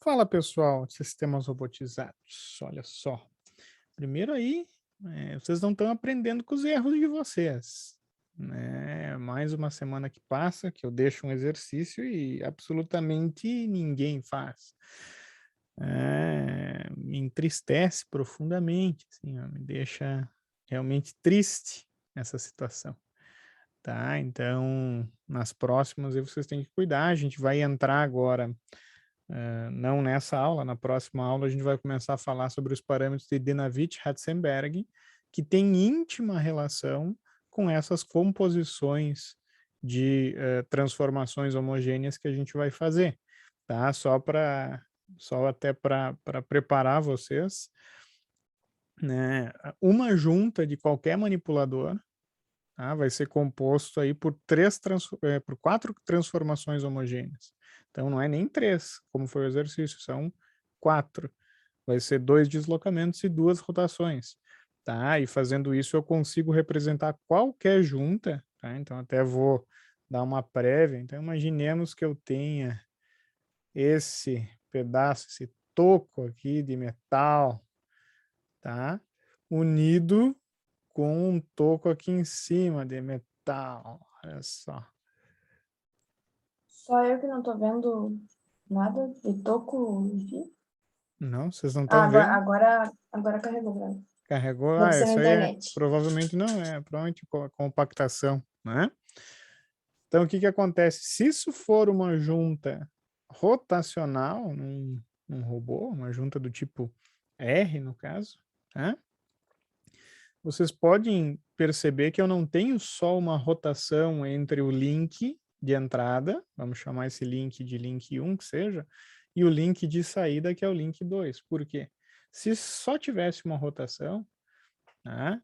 Fala pessoal, de sistemas robotizados. Olha só, primeiro aí, vocês não estão aprendendo com os erros de vocês, né? Mais uma semana que passa que eu deixo um exercício e absolutamente ninguém faz. Me entristece profundamente, assim, ó, me deixa realmente triste essa situação, tá? Então, nas próximas aí vocês têm que cuidar. A gente vai entrar agora não nessa aula, na próxima aula a gente vai começar a falar sobre os parâmetros de Denavich-Ratzenberg, que tem íntima relação com essas composições de transformações homogêneas que a gente vai fazer, tá? Só até para preparar vocês, né? Uma junta de qualquer manipulador, tá? Vai ser composto aí por 4 transformações homogêneas. Então não é nem 3, como foi o exercício, são 4. Vai ser 2 deslocamentos e 2 rotações, tá? E fazendo isso eu consigo representar qualquer junta, tá? Então até vou dar uma prévia. Então imaginemos que eu tenha esse pedaço, esse toco aqui de metal, tá? Unido com um toco aqui em cima de metal. Olha só. Só eu que não tô vendo nada de toco e fio. Não, vocês não Ah, estão vendo? agora carregou pra mim. Carregou? Deve Ah, ser na isso aí internet. provavelmente não é, provavelmente compactação, né? Então, o que que acontece? Se isso for uma junta rotacional num robô, uma junta do tipo R, no caso, né? Vocês podem perceber que eu não tenho só uma rotação entre o link de entrada, vamos chamar esse link de link 1, que seja, e o link de saída, que é o link 2. Por quê? Se só tivesse uma rotação, né,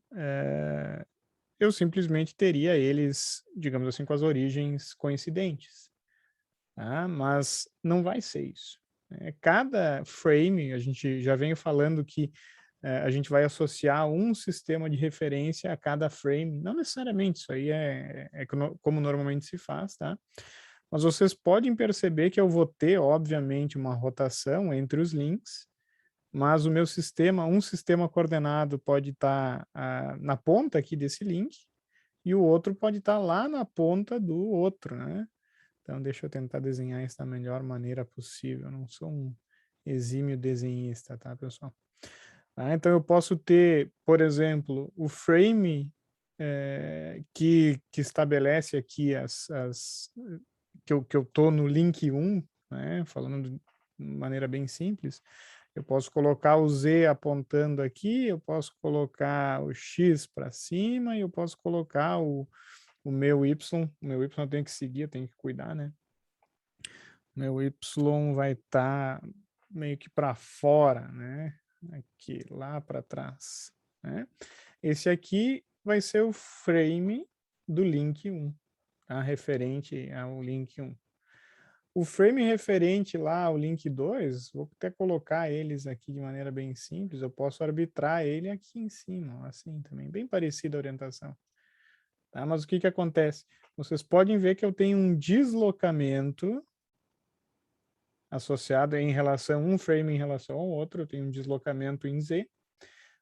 eu simplesmente teria eles, digamos assim, com as origens coincidentes. Tá? Mas não vai ser isso. Cada frame, a gente já vem falando que a gente vai associar um sistema de referência a cada frame. Não necessariamente, isso aí como normalmente se faz, tá? Mas vocês podem perceber que eu vou ter, obviamente, uma rotação entre os links, mas o meu sistema, um sistema coordenado pode estar na ponta aqui desse link, e o outro pode estar lá na ponta do outro, né? Então, deixa eu tentar desenhar isso da melhor maneira possível. Eu não sou um exímio desenhista, tá, pessoal? Então, eu posso ter, por exemplo, o frame que estabelece aqui que eu estou no link 1, né, falando de maneira bem simples. Eu posso colocar o Z apontando aqui, eu posso colocar o X para cima e eu posso colocar o meu Y eu tenho que seguir, eu tenho que cuidar, né? Meu Y vai estar meio que para fora, né? Aqui, lá para trás, né? Esse aqui vai ser o frame do link 1, tá? Referente ao link 1. O frame referente lá ao link 2, vou até colocar eles aqui de maneira bem simples, eu posso arbitrar ele aqui em cima, assim também, bem parecida a orientação. Tá? Mas o que que acontece? Vocês podem ver que eu tenho um deslocamento associado em relação, um frame em relação ao outro, eu tenho um deslocamento em Z,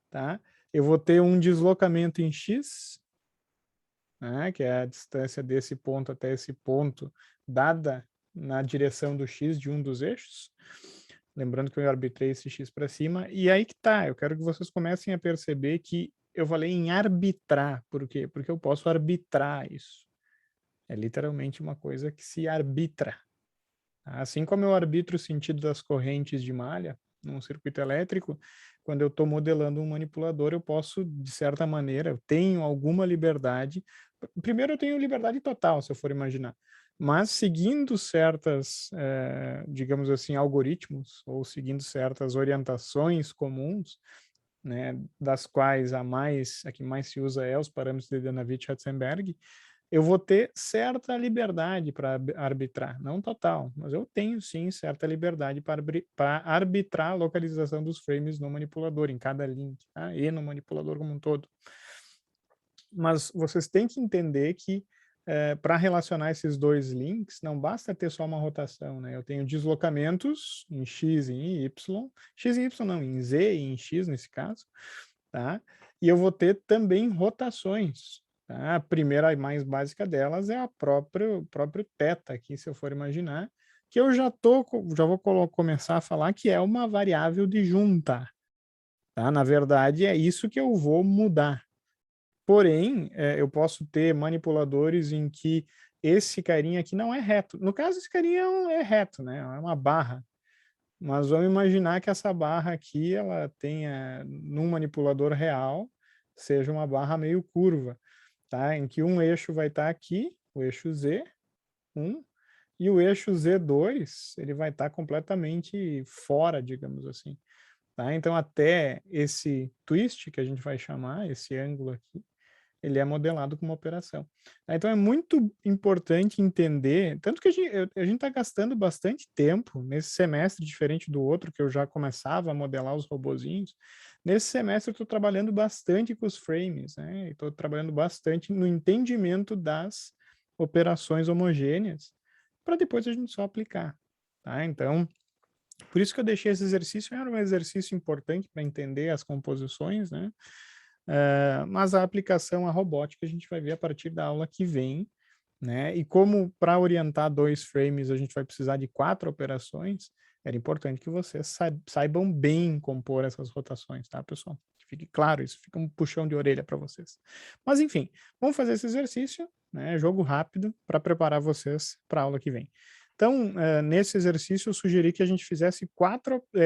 tá? Eu vou ter um deslocamento em X, né, que é a distância desse ponto até esse ponto, dada na direção do X de um dos eixos. Lembrando que eu arbitrei esse X para cima, e aí que tá, eu quero que vocês comecem a perceber que eu falei em arbitrar, por quê? Porque eu posso arbitrar isso. É literalmente uma coisa que se arbitra. Assim como eu arbitro o sentido das correntes de malha num circuito elétrico, quando eu estou modelando um manipulador, eu posso, de certa maneira, eu tenho alguma liberdade. Primeiro, eu tenho liberdade total, se eu for imaginar. Mas seguindo certas, digamos assim, algoritmos, ou seguindo certas orientações comuns, né, das quais a que mais se usa é os parâmetros de Danavitt-Ratzenberg, eu vou ter certa liberdade para arbitrar, não total, mas eu tenho sim certa liberdade para arbitrar a localização dos frames no manipulador, em cada link, tá? E no manipulador como um todo. Mas vocês têm que entender que para relacionar esses dois links, não basta ter só uma rotação, né? Eu tenho deslocamentos em x e em y, x e y não, em z e em x nesse caso, tá? E eu vou ter também rotações, tá? A primeira e mais básica delas é o próprio θ aqui, se eu for imaginar, que eu já vou começar a falar que é uma variável de junta, tá? Na verdade, é isso que eu vou mudar. Porém, eu posso ter manipuladores em que esse carinha aqui não é reto. No caso, esse carinha é reto, né? É uma barra. Mas vamos imaginar que essa barra aqui, ela tenha, num manipulador real, seja uma barra meio curva, tá? Em que um eixo vai estar aqui, o eixo Z1, e o eixo Z2, ele vai estar completamente fora, digamos assim. Tá? Então, até esse twist, que a gente vai chamar, esse ângulo aqui, ele é modelado como operação. Então é muito importante entender, tanto que a gente está gastando bastante tempo nesse semestre, diferente do outro, que eu já começava a modelar os robozinhos. Nesse semestre eu estou trabalhando bastante com os frames, né? Estou trabalhando bastante no entendimento das operações homogêneas, para depois a gente só aplicar. Tá? Então, por isso que eu deixei esse exercício, era um exercício importante para entender as composições, né? Mas a aplicação à robótica a gente vai ver a partir da aula que vem, né? E como para orientar 2 frames a gente vai precisar de 4 operações, era importante que vocês saibam bem compor essas rotações, tá, pessoal? Que fique claro, isso fica um puxão de orelha para vocês. Mas enfim, vamos fazer esse exercício, né? Jogo rápido para preparar vocês para a aula que vem. Então, nesse exercício eu sugeri que a gente fizesse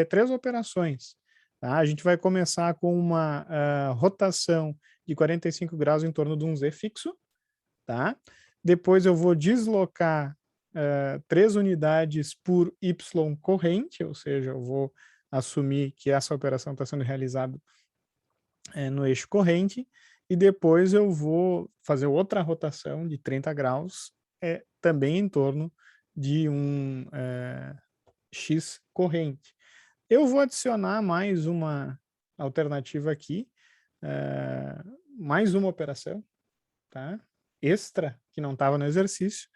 3 operações. Tá? A gente vai começar com uma rotação de 45 graus em torno de um Z fixo. Tá? Depois eu vou deslocar 3 unidades por Y corrente, ou seja, eu vou assumir que essa operação está sendo realizada no eixo corrente, e depois eu vou fazer outra rotação de 30 graus, também em torno de um X corrente. Eu vou adicionar mais uma alternativa aqui, mais uma operação, tá? Extra, que não estava no exercício.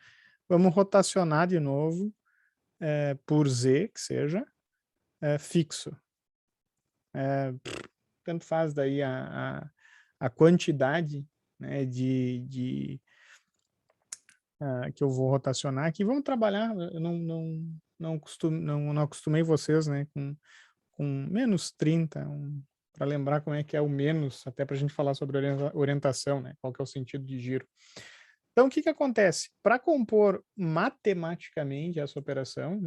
Vamos rotacionar de novo por Z, que seja, fixo. Tanto faz daí a quantidade, né, que eu vou rotacionar aqui. Vamos trabalhar, eu não acostumei vocês, né, com menos 30, para lembrar como é que é o menos, até para a gente falar sobre orientação, né, qual que é o sentido de giro. Então, o que que acontece? Para compor matematicamente essa operação,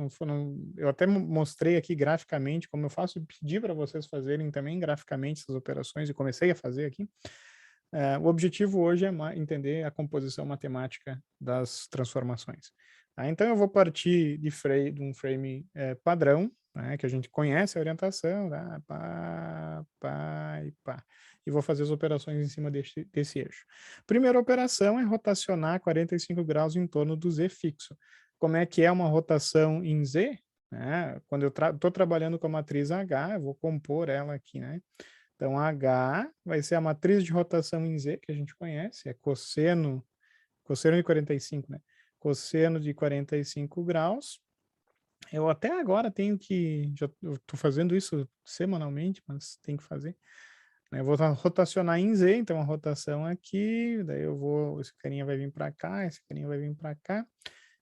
eu até mostrei aqui graficamente como eu faço, pedi para vocês fazerem também graficamente essas operações, e comecei a fazer aqui. O objetivo hoje é entender a composição matemática das transformações. Tá? Então, eu vou partir de um frame padrão, né, que a gente conhece a orientação, tá? Pá, pá e pá. E vou fazer as operações em cima desse eixo. Primeira operação é rotacionar 45 graus em torno do Z fixo. Como é que é uma rotação em Z? Quando eu estou trabalhando com a matriz H, eu vou compor ela aqui, né? Então, H vai ser a matriz de rotação em Z, que a gente conhece, é cosseno de 45, né? Cosseno de 45 graus. Eu até agora tenho que, já estou fazendo isso semanalmente, mas tem que fazer. Eu vou rotacionar em Z, então a rotação aqui, daí esse carinha vai vir para cá, esse carinha vai vir para cá.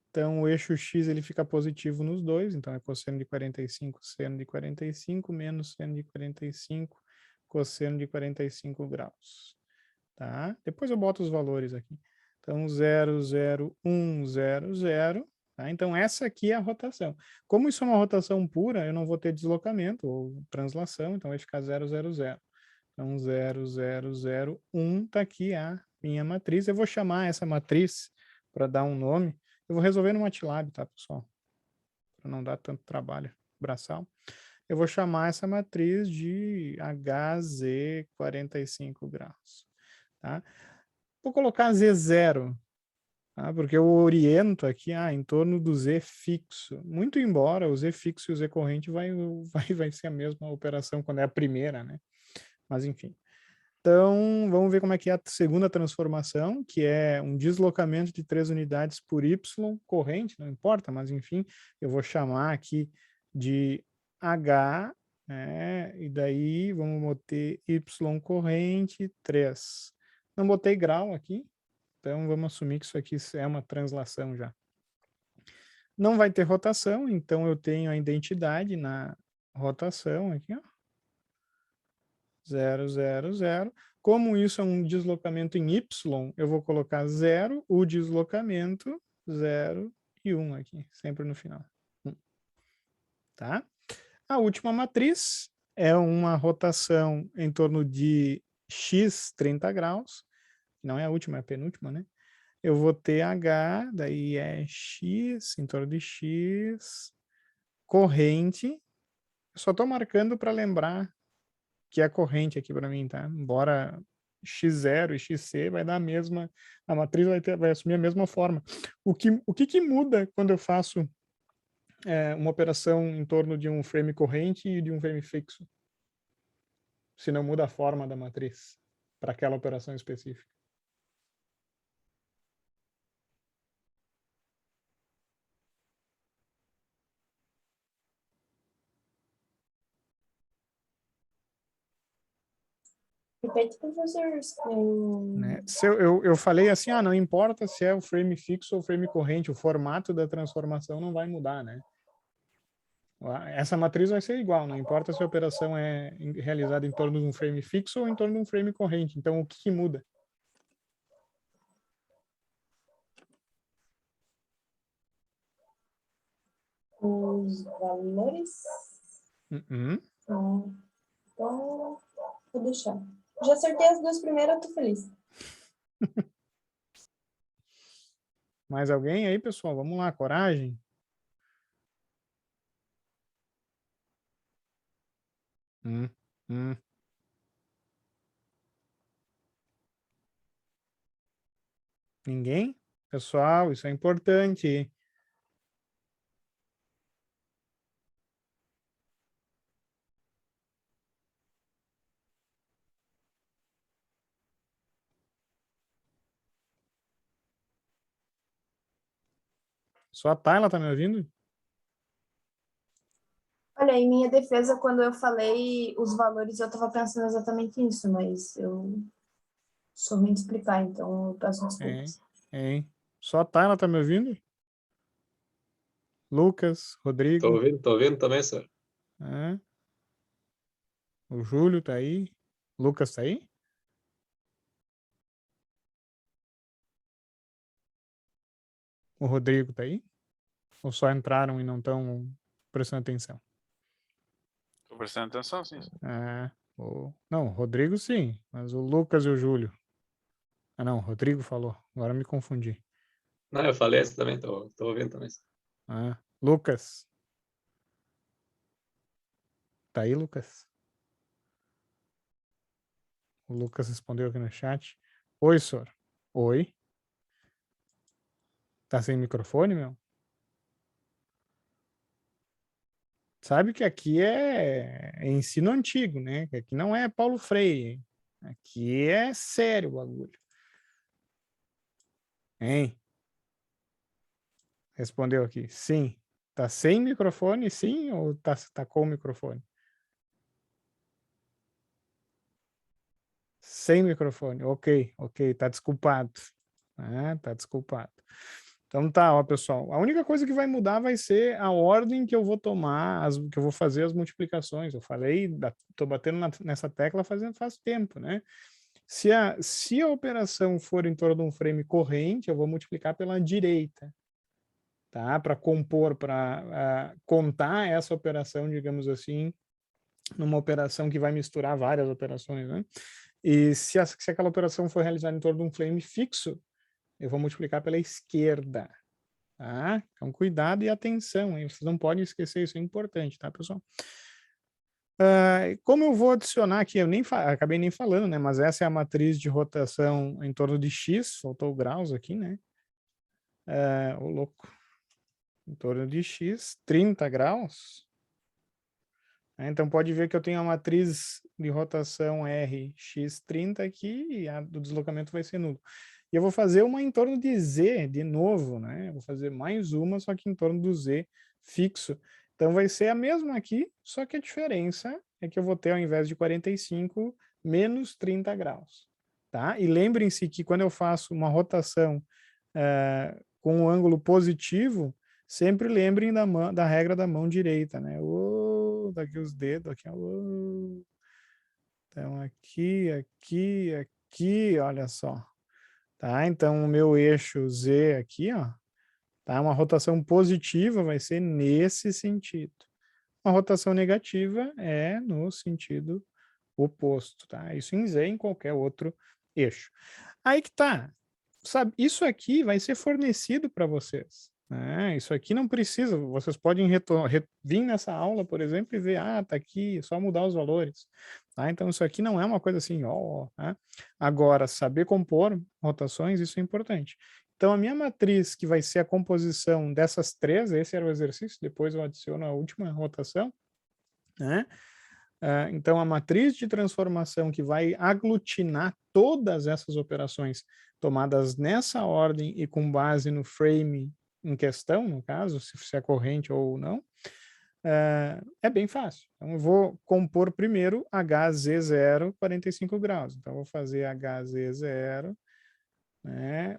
Então o eixo X ele fica positivo nos dois, então é cosseno de 45, seno de 45, menos seno de 45, cosseno de 45 graus. Tá? Depois eu boto os valores aqui. Então 0, 0, 1, 0, 0. Tá? Então essa aqui é a rotação. Como isso é uma rotação pura, eu não vou ter deslocamento ou translação, então vai ficar 0, 0, 0. Então 0, 0, 0, 1 está aqui a minha matriz. Eu vou chamar essa matriz para dar um nome. Eu vou resolver no MATLAB, tá, pessoal? Para não dar tanto trabalho braçal. Eu vou chamar essa matriz de HZ 45 graus. Tá? Vou colocar Z0, tá? Porque eu oriento aqui em torno do Z fixo. Muito embora o Z fixo e o Z corrente vai ser a mesma operação quando é a primeira, né? Mas enfim. Então, vamos ver como é que é a segunda transformação, que é um deslocamento de 3 unidades por y corrente, não importa, mas enfim, eu vou chamar aqui de h, né? E daí vamos botar y corrente 3. Não botei grau aqui, então vamos assumir que isso aqui é uma translação já. Não vai ter rotação, então eu tenho a identidade na rotação aqui, ó. 0, 0, 0. Como isso é um deslocamento em y, eu vou colocar 0, o deslocamento, 0 e 1 aqui, sempre no final. Tá? A última matriz é uma rotação em torno de x 30 graus. Não é a última, é a penúltima, né? Eu vou ter h, daí é x, em torno de x, corrente. Eu só estou marcando para lembrar que é corrente aqui para mim, tá? Embora x0 e xc vai dar a mesma, a matriz vai assumir a mesma forma. O que muda quando eu faço uma operação em torno de um frame corrente e de um frame fixo? Se não muda a forma da matriz para aquela operação específica. Repete, professor. Né? Se eu falei assim, não importa se é o frame fixo ou frame corrente, o formato da transformação não vai mudar, né? Essa matriz vai ser igual, não importa se a operação é realizada em torno de um frame fixo ou em torno de um frame corrente. Então, o que muda? Os valores? Então, vou deixar. Já acertei as duas primeiras, eu tô feliz. Mais alguém aí, pessoal? Vamos lá, coragem. Ninguém? Pessoal, isso é importante. Só a Tayla tá me ouvindo? Olha, em minha defesa, quando eu falei os valores, eu estava pensando exatamente nisso, mas eu sou ruim de explicar, então eu peço desculpas. Só a Tayla tá me ouvindo? Lucas, Rodrigo. Tô ouvindo também, senhor. O Júlio tá aí. Lucas tá aí? O Rodrigo tá aí? Ou só entraram e não estão prestando atenção? Tô prestando atenção, sim. Não, o Rodrigo sim, mas o Lucas e o Júlio. Não, o Rodrigo falou. Agora me confundi. Não, eu falei essa também, tô ouvindo também. Lucas. Tá aí, Lucas? O Lucas respondeu aqui no chat. Oi, senhor. Oi. Tá sem microfone, meu? Sabe que aqui é ensino antigo, né? Que aqui não é Paulo Freire. Aqui é sério o bagulho. Hein? Respondeu aqui. Sim. Tá sem microfone, sim? Ou tá com o microfone? Sem microfone. Ok. Tá desculpado. Tá desculpado. Então tá, ó, pessoal. A única coisa que vai mudar vai ser a ordem que eu vou tomar, que eu vou fazer as multiplicações. Eu falei, tô batendo nessa tecla faz tempo, né? Se a operação for em torno de um frame corrente, eu vou multiplicar pela direita, tá? Para compor, para contar essa operação, digamos assim, numa operação que vai misturar várias operações, né? E se aquela operação for realizada em torno de um frame fixo, eu vou multiplicar pela esquerda, tá? Então, cuidado e atenção, hein? Vocês não podem esquecer, isso é importante, tá, pessoal? Como eu vou adicionar aqui, eu acabei nem falando, né? Mas essa é a matriz de rotação em torno de x, faltou graus aqui, né? Ô louco. Em torno de x, 30 graus. Então, pode ver que eu tenho a matriz de rotação Rx30 aqui e a do deslocamento vai ser nulo. E eu vou fazer uma em torno de Z de novo, né? Eu vou fazer mais uma, só que em torno do Z fixo. Então, vai ser a mesma aqui, só que a diferença é que eu vou ter, ao invés de 45, menos 30 graus. Tá? E lembrem-se que quando eu faço uma rotação com um ângulo positivo, sempre lembrem da regra da mão direita, né? Daqui os dedos, aqui, então aqui, aqui, aqui, olha só. Tá? Então o meu eixo Z aqui, ó, tá? Uma rotação positiva vai ser nesse sentido. Uma rotação negativa é no sentido oposto, tá? Isso em Z em qualquer outro eixo. Aí que tá. Sabe, isso aqui vai ser fornecido para vocês. Né? Isso aqui não precisa, vocês podem vir nessa aula, por exemplo, e ver, tá aqui, é só mudar os valores. Tá? Então, isso aqui não é uma coisa assim, tá? Agora, saber compor rotações, isso é importante. Então, a minha matriz, que vai ser a composição dessas três, esse era o exercício, depois eu adiciono a última rotação, né? Então, a matriz de transformação que vai aglutinar todas essas operações tomadas nessa ordem e com base no frame em questão, no caso, se é corrente ou não, é bem fácil. Então, eu vou compor primeiro HZ0, 45 graus. Então, eu vou fazer HZ0, né?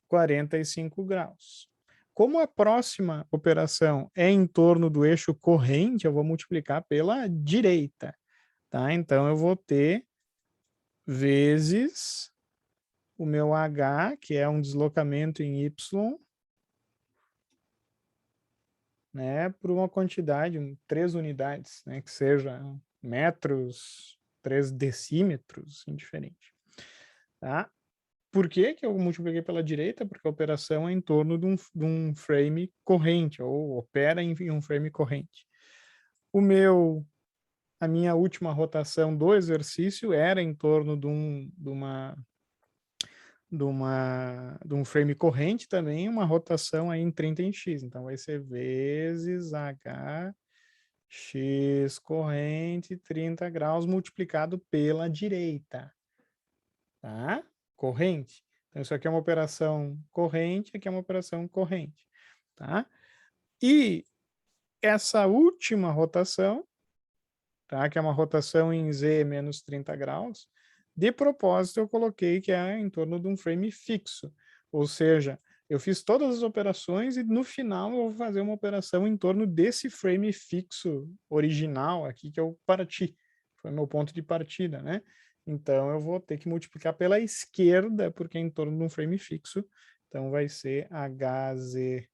45 graus. Como a próxima operação é em torno do eixo corrente, eu vou multiplicar pela direita, tá? Então, eu vou ter vezes o meu H, que é um deslocamento em Y, né, por uma quantidade, 3 unidades, né, que seja metros, 3 decímetros, indiferente. Tá? Por que que eu multipliquei pela direita? Porque a operação é em torno de um frame corrente, ou opera em um frame corrente. A minha última rotação do exercício era em torno de um frame corrente também, uma rotação aí em 30 em x. Então, vai ser vezes h x corrente 30 graus multiplicado pela direita. Tá? Corrente. Então, isso aqui é uma operação corrente, aqui é uma operação corrente. Tá? E essa última rotação, tá? Que é uma rotação em z menos 30 graus, de propósito eu coloquei que é em torno de um frame fixo. Ou seja, eu fiz todas as operações e no final eu vou fazer uma operação em torno desse frame fixo original aqui que eu parti. Foi meu ponto de partida, né? Então, eu vou ter que multiplicar pela esquerda, porque é em torno de um frame fixo. Então, vai ser HZ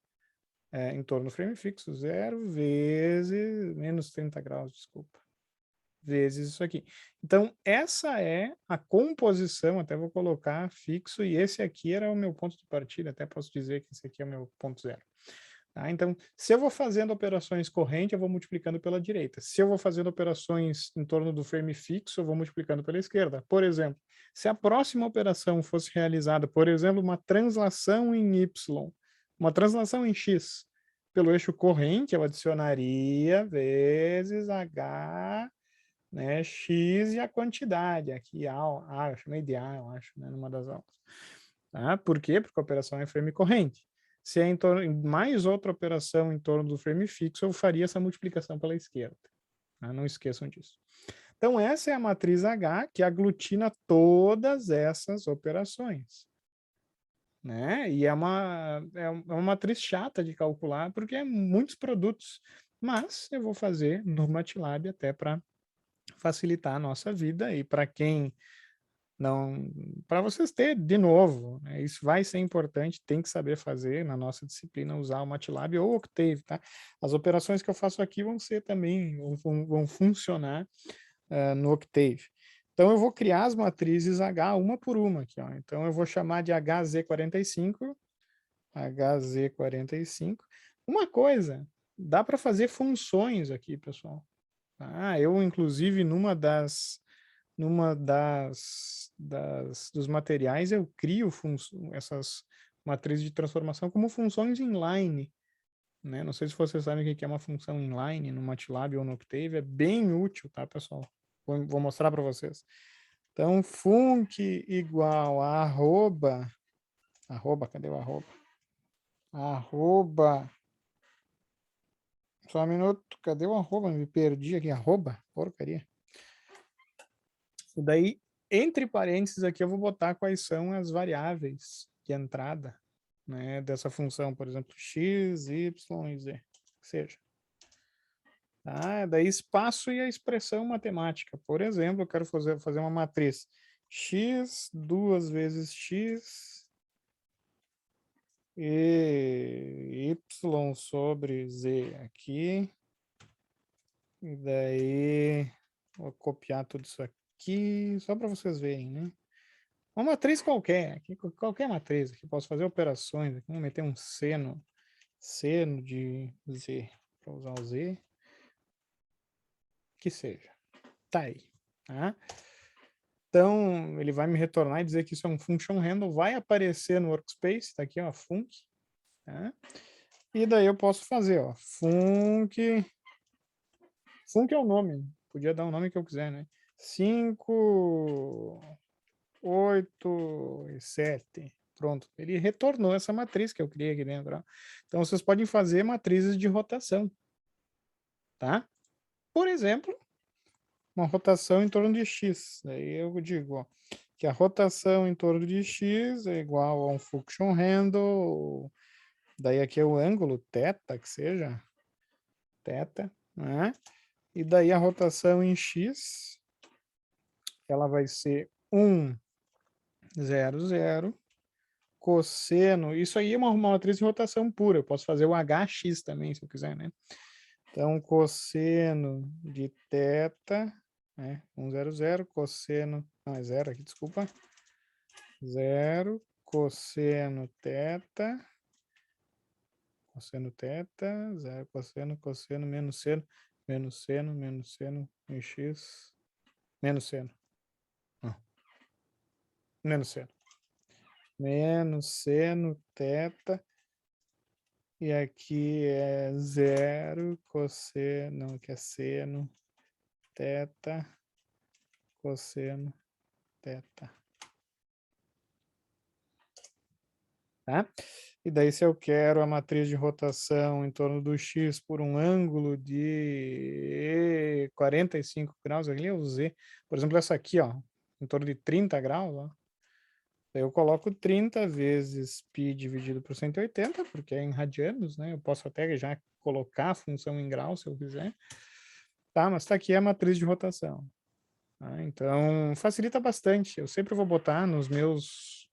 em torno do frame fixo, 0 vezes menos 30 graus, desculpa, vezes isso aqui. Então, essa é a composição, até vou colocar fixo, e esse aqui era o meu ponto de partida, até posso dizer que esse aqui é o meu ponto zero. Tá? Então, se eu vou fazendo operações corrente, eu vou multiplicando pela direita. Se eu vou fazendo operações em torno do frame fixo, eu vou multiplicando pela esquerda. Por exemplo, se a próxima operação fosse realizada, por exemplo, uma translação em Y, uma translação em X, pelo eixo corrente, eu adicionaria vezes H, né, X e a quantidade. Aqui, A, eu chamei de A, eu acho, né, numa das aulas. Tá? Por quê? Porque a operação é frame corrente. Se é mais outra operação em torno do frame fixo, eu faria essa multiplicação pela esquerda. Tá? Não esqueçam disso. Então, essa é a matriz H que aglutina todas essas operações. Né? E é uma matriz chata de calcular, porque é muitos produtos. Mas eu vou fazer no MATLAB até para facilitar a nossa vida e para quem não, para vocês terem, de novo, né, isso vai ser importante, tem que saber fazer na nossa disciplina, usar o MATLAB ou o Octave, tá? As operações que eu faço aqui vão ser também, vão funcionar no Octave. Então, eu vou criar as matrizes H uma por uma aqui, ó. Então, eu vou chamar de HZ45, HZ45. Uma coisa, dá para fazer funções aqui, pessoal. Tá? Eu, inclusive, dos materiais, eu crio essas matrizes de transformação como funções inline, né? Não sei se vocês sabem o que é uma função inline no MATLAB ou no Octave, é bem útil, tá, pessoal? Vou mostrar para vocês. Então, func igual a arroba, cadê o arroba? Arroba, só um minuto, cadê o arroba? Me perdi aqui, arroba, porcaria. E daí, entre parênteses aqui, eu vou botar quais são as variáveis de entrada, né, dessa função, por exemplo, x, y e z, que seja. Tá? Daí espaço e a expressão matemática. Por exemplo, eu quero fazer uma matriz x, 2 vezes x, e y sobre z aqui. E daí, vou copiar tudo isso aqui, só para vocês verem, né? Uma matriz qualquer, aqui, qualquer matriz, aqui posso fazer operações, aqui vamos meter um seno de z, para usar o z, que seja, tá aí, tá? Então, ele vai me retornar e dizer que isso é um function handle, vai aparecer no workspace, tá aqui, ó, func, tá? E daí eu posso fazer, ó, func é o nome, podia dar o nome que eu quiser, né? 5, 8 e 7. Pronto, ele retornou essa matriz que eu criei aqui dentro. Ó. Então, vocês podem fazer matrizes de rotação. Tá? Por exemplo, uma rotação em torno de x. Daí eu digo ó, que a rotação em torno de x é igual a um function handle. Daí aqui é o ângulo, θ, que seja. Θ, né? E daí a rotação em x, ela vai ser 1, 0, 0, cosseno, isso aí é uma matriz de rotação pura, eu posso fazer o hx também, se eu quiser, né? Então, cosseno de θ, né? 1, 0, 0, cosseno, não, é 0 aqui, desculpa, 0, cosseno θ, 0, cosseno, menos seno, em x, menos seno, menos seno. Menos seno, θ, e aqui é 0, cosseno, não, aqui é seno, θ, cosseno, θ. Tá? E daí se eu quero a matriz de rotação em torno do x por um ângulo de 45 graus, ali eu usei, por exemplo, essa aqui, ó, em torno de 30 graus, ó. Daí eu coloco 30 vezes π dividido por 180, porque é em radianos, né? Eu posso até já colocar a função em grau, se eu quiser. Tá, mas tá aqui a matriz de rotação. Tá? Então, facilita bastante. Eu sempre vou botar nas minhas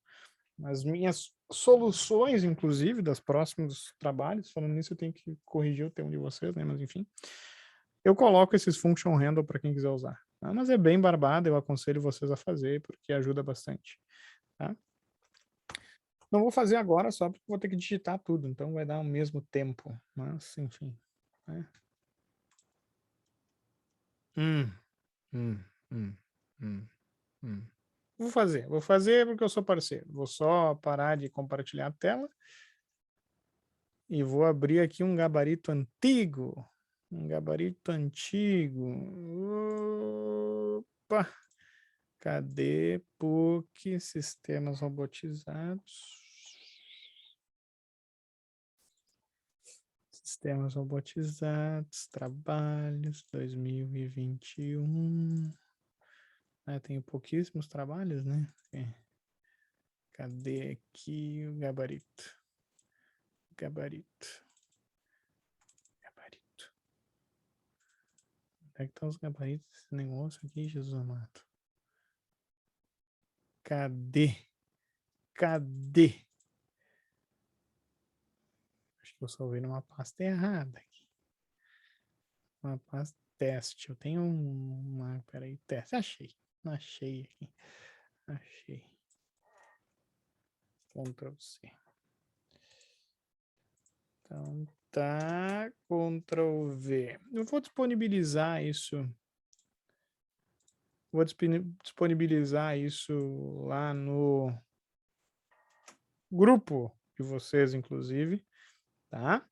soluções, inclusive, dos próximos trabalhos. Falando nisso, eu tenho que corrigir o termo de vocês, né? Mas, enfim. Eu coloco esses function handle para quem quiser usar. Tá? Mas é bem barbado, eu aconselho vocês a fazer, porque ajuda bastante. Tá? Não vou fazer agora só porque vou ter que digitar tudo, então vai dar o mesmo tempo, mas enfim. Né? Vou fazer porque eu sou parceiro. Vou só parar de compartilhar a tela e vou abrir aqui um gabarito antigo. Um gabarito antigo. Opa! Cadê PUC, sistemas robotizados? Sistemas robotizados, trabalhos, 2021. Ah, tenho pouquíssimos trabalhos, né? Cadê aqui o gabarito? Gabarito. Onde é que estão os gabaritos desse negócio aqui, Jesus amado? Cadê? Acho que eu salvei numa pasta errada aqui. Uma pasta teste. Eu tenho uma... Peraí, teste. Achei aqui. Achei. Ctrl C. Então, tá. Ctrl V. Eu vou disponibilizar isso. Vou disponibilizar isso lá no grupo de vocês, inclusive. Tá?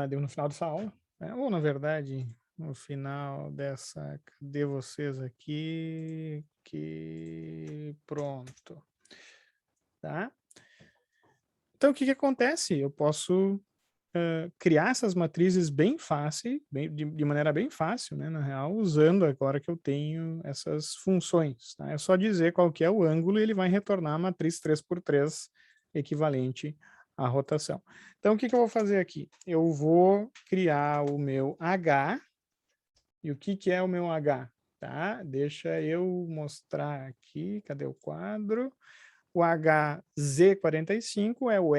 deu no final dessa aula, né? Ou na verdade, no final dessa, cadê vocês aqui? Que pronto, tá? Então, o que que acontece? Eu posso criar essas matrizes bem fácil, de maneira bem fácil, né, na real, usando agora que eu tenho essas funções, tá? É só dizer qual que é o ângulo e ele vai retornar a matriz 3x3 equivalente à rotação. Então, o que que eu vou fazer aqui? Eu vou criar o meu H, e o que que é o meu H? Tá? Deixa eu mostrar aqui, cadê o quadro? O HZ45 é o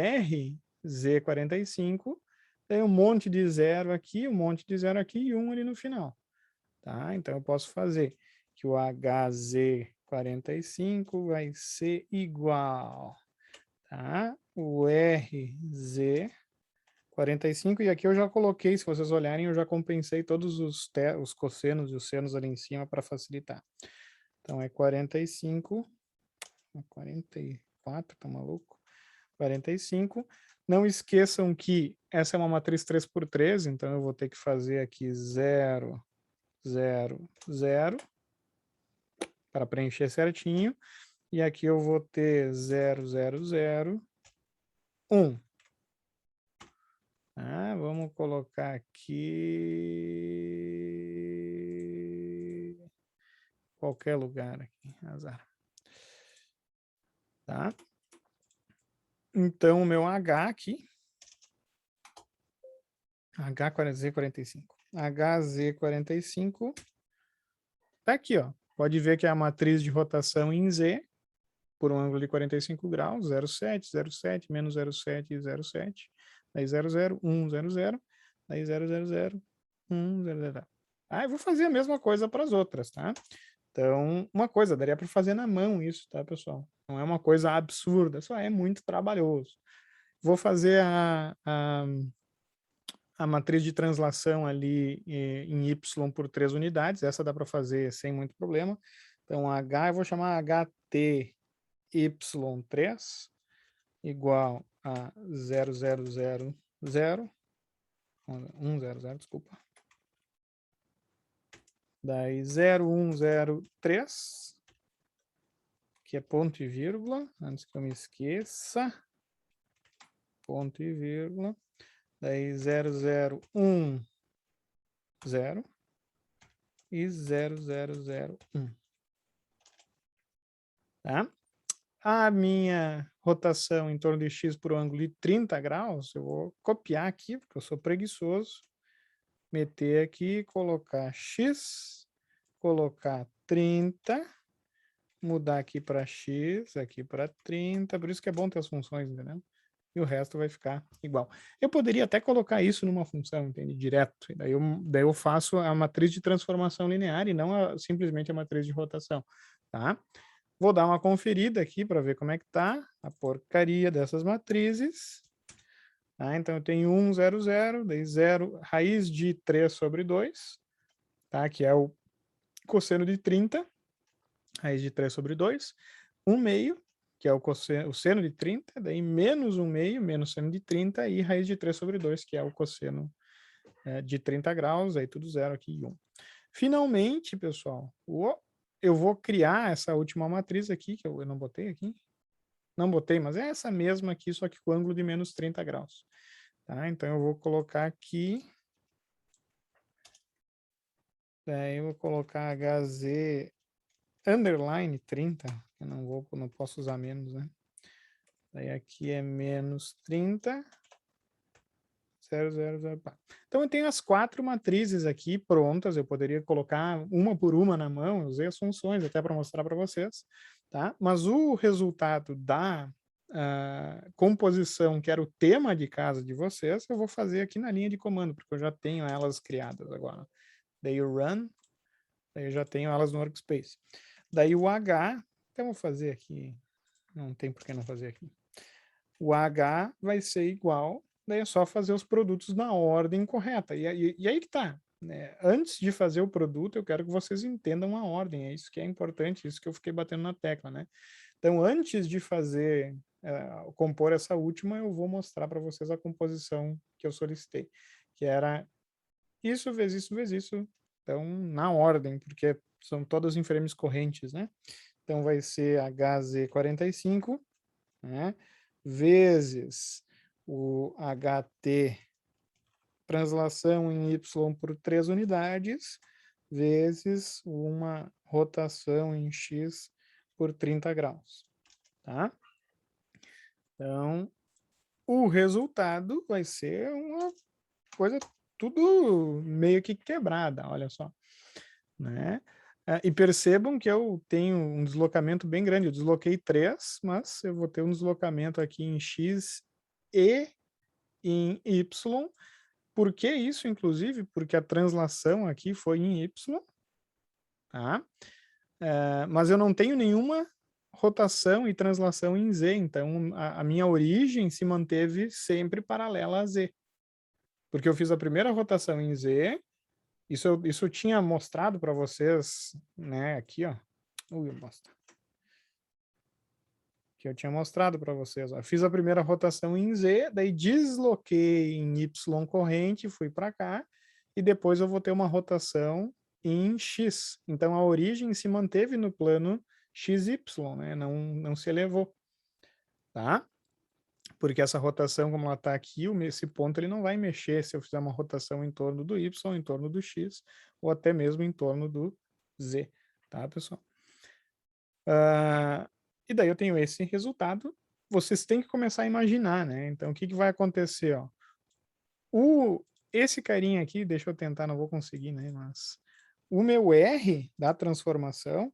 RZ45, tem um monte de zero aqui, um monte de zero aqui e um ali no final. Tá? Então, eu posso fazer que o HZ45 vai ser igual, tá? O RZ45, e aqui eu já coloquei, se vocês olharem, eu já compensei todos os cossenos e os senos ali em cima para facilitar. Então, é 45... 44, tá maluco? 45. Não esqueçam que essa é uma matriz 3x3, então eu vou ter que fazer aqui 0, 0, 0, para preencher certinho. E aqui eu vou ter 0, 0, 0, 1. Vamos colocar aqui qualquer lugar aqui, azar. Tá? Então, o meu H aqui, HZ45. HZ45 tá aqui, ó. Pode ver que é a matriz de rotação em Z, por um ângulo de 45 graus, 0,7, 0,7, menos 0,7 e 0,7. Daí 0,0, 1, 0,0. Daí 0,00, 1, 0,0. Eu vou fazer a mesma coisa para as outras, tá? Então, uma coisa, daria para fazer na mão isso, tá, pessoal? Não é uma coisa absurda, só é muito trabalhoso. Vou fazer a matriz de translação ali em Y por 3 unidades, essa dá para fazer sem muito problema. Então, H, eu vou chamar HTY3 igual a 0,000, 100, desculpa. Daí 0103, que é ponto e vírgula, antes que eu me esqueça, ponto e vírgula. Daí 0010 e 0001. Tá? A minha rotação em torno de x por um ângulo de 30 graus, eu vou copiar aqui, porque eu sou preguiçoso, meter aqui, colocar x, colocar 30, mudar aqui para x, aqui para 30, por isso que é bom ter as funções, entendeu? E o resto vai ficar igual. Eu poderia até colocar isso numa função, entende? Direto. Daí eu faço a matriz de transformação linear e não simplesmente a matriz de rotação, tá? Vou dar uma conferida aqui para ver como é que tá a porcaria dessas matrizes. Tá? Então, eu tenho 1, 0, 0, daí 0, raiz de 3 sobre 2, tá? Que é o cosseno de 30, raiz de 3 sobre 2, 1 meio, que é o seno de 30, daí menos 1 meio, menos seno de 30, e raiz de 3 sobre 2, que é o cosseno de 30 graus, aí tudo zero aqui e 1. Finalmente, pessoal, eu vou criar essa última matriz aqui, que eu não botei aqui. Não botei, mas é essa mesma aqui, só que com ângulo de menos 30 graus. Tá? Então, eu vou colocar aqui. Daí eu vou colocar HZ underline 30. Eu não posso usar menos, né? Daí aqui é menos 30. 0, 0, 0. Então, eu tenho as 4 matrizes aqui prontas. Eu poderia colocar uma por uma na mão. Eu usei as funções até para mostrar para vocês. Tá? Mas o resultado da composição, que era o tema de casa de vocês, eu vou fazer aqui na linha de comando, porque eu já tenho elas criadas agora. Daí o run, daí eu já tenho elas no workspace. Daí o H, então eu vou fazer aqui, não tem por que não fazer aqui. O H vai ser igual, daí é só fazer os produtos na ordem correta. E aí que tá, né? Antes de fazer o produto, eu quero que vocês entendam a ordem, é isso que é importante, isso que eu fiquei batendo na tecla, né? Então, antes de fazer, compor essa última, eu vou mostrar para vocês a composição que eu solicitei, que era isso vezes isso vezes isso. Então, na ordem, porque são todas em frames correntes, né? Então, vai ser HZ45, né? Vezes o HT translação em Y por 3 unidades, vezes uma rotação em X por 30 graus, tá? Então, o resultado vai ser uma coisa tudo meio que quebrada, olha só, né? E percebam que eu tenho um deslocamento bem grande, eu desloquei 3, mas eu vou ter um deslocamento aqui em X e em Y. Por que isso, inclusive? Porque a translação aqui foi em Y, tá? Mas eu não tenho nenhuma rotação e translação em Z, então a minha origem se manteve sempre paralela a Z. Porque eu fiz a primeira rotação em Z, isso eu tinha mostrado para vocês, né, aqui, ó. Que eu tinha mostrado para vocês, ó. Fiz a primeira rotação em Z, daí desloquei em Y corrente, fui para cá, e depois eu vou ter uma rotação em X. Então a origem se manteve no plano XY, né? Não se elevou, tá? Porque essa rotação, como ela está aqui, esse ponto ele não vai mexer se eu fizer uma rotação em torno do Y, em torno do X, ou até mesmo em torno do Z, tá, pessoal? E daí eu tenho esse resultado. Vocês têm que começar a imaginar, né? Então, o que vai acontecer, ó? Esse carinha aqui, deixa eu tentar, não vou conseguir, né? Mas o meu R da transformação